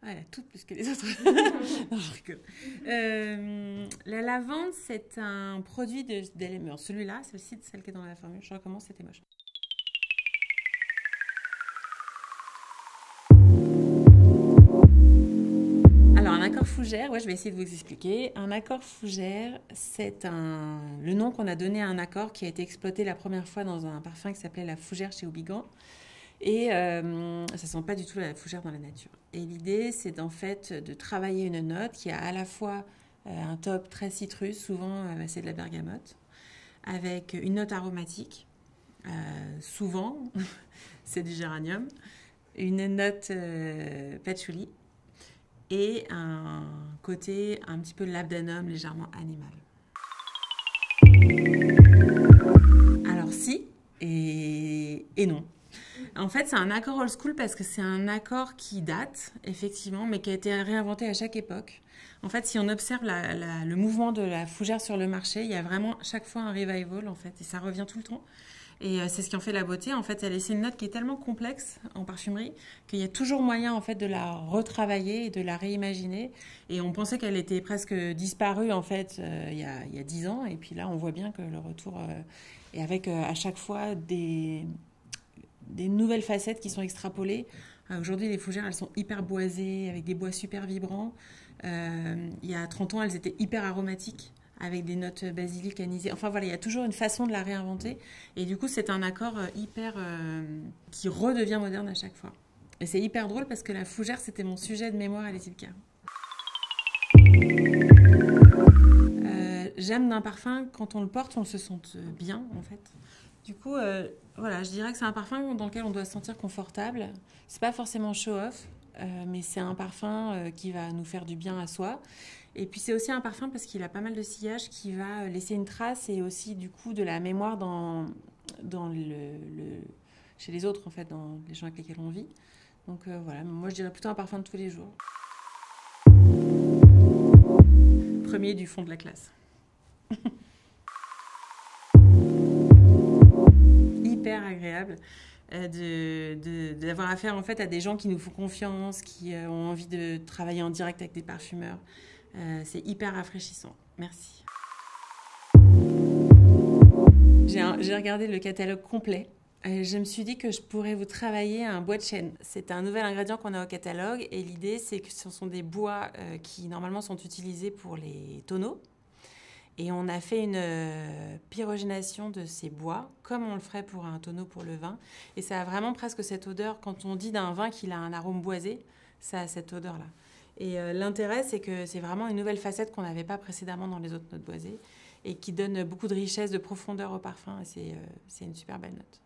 Ah, elle a tout plus que les autres. Non, je rigole. La lavande, c'est un produit d'Elémur. Celui-là, celle-ci, celle qui est dans la formule. Je recommence, c'était moche. Alors, un accord fougère, ouais, je vais essayer de vous expliquer. Un accord fougère, c'est le nom qu'on a donné à un accord qui a été exploité la première fois dans un parfum qui s'appelait la fougère chez Houbigant. Et ça sent pas du tout la fougère dans la nature. Et l'idée, c'est en fait de travailler une note qui a à la fois un top très citrus, souvent c'est de la bergamote, avec une note aromatique, souvent c'est du géranium, une note patchouli et un côté un petit peu labdanum légèrement animal. Alors si et non. En fait, c'est un accord old school parce que c'est un accord qui date, effectivement, mais qui a été réinventé à chaque époque. En fait, si on observe le mouvement de la fougère sur le marché, il y a vraiment chaque fois un revival, en fait, et ça revient tout le temps. Et c'est ce qui en fait la beauté. En fait, c'est une note qui est tellement complexe en parfumerie qu'il y a toujours moyen en fait de la retravailler et de la réimaginer. Et on pensait qu'elle était presque disparue en fait il y a 10 ans. Et puis là, on voit bien que le retour est avec à chaque fois des nouvelles facettes qui sont extrapolées. Aujourd'hui, les fougères, elles sont hyper boisées, avec des bois super vibrants. Il y a 30 ans, elles étaient hyper aromatiques, avec des notes basilic, anisées. Enfin voilà, il y a toujours une façon de la réinventer. Et du coup, c'est un accord qui redevient moderne à chaque fois. Et c'est hyper drôle parce que la fougère, c'était mon sujet de mémoire à l'ESILCA. J'aime d'un parfum, quand on le porte, on se sente bien, en fait. Du coup, voilà, je dirais que c'est un parfum dans lequel on doit se sentir confortable. C'est pas forcément show-off, mais c'est un parfum qui va nous faire du bien à soi. Et puis c'est aussi un parfum parce qu'il a pas mal de sillage qui va laisser une trace et aussi du coup de la mémoire chez les autres, en fait, dans les gens avec lesquels on vit. Donc voilà, moi je dirais plutôt un parfum de tous les jours. Premier du fond de la classe. Hyper agréable d'avoir affaire en fait à des gens qui nous font confiance, qui ont envie de travailler en direct avec des parfumeurs. C'est hyper rafraîchissant. Merci. J'ai regardé le catalogue complet. Je me suis dit que je pourrais vous travailler un bois de chêne. C'est un nouvel ingrédient qu'on a au catalogue et l'idée c'est que ce sont des bois qui normalement sont utilisés pour les tonneaux. Et on a fait une pyrogénation de ces bois, comme on le ferait pour un tonneau pour le vin. Et ça a vraiment presque cette odeur, quand on dit d'un vin qu'il a un arôme boisé, ça a cette odeur-là. Et l'intérêt, c'est que c'est vraiment une nouvelle facette qu'on n'avait pas précédemment dans les autres notes boisées et qui donne beaucoup de richesse, de profondeur au parfum. Et c'est une super belle note.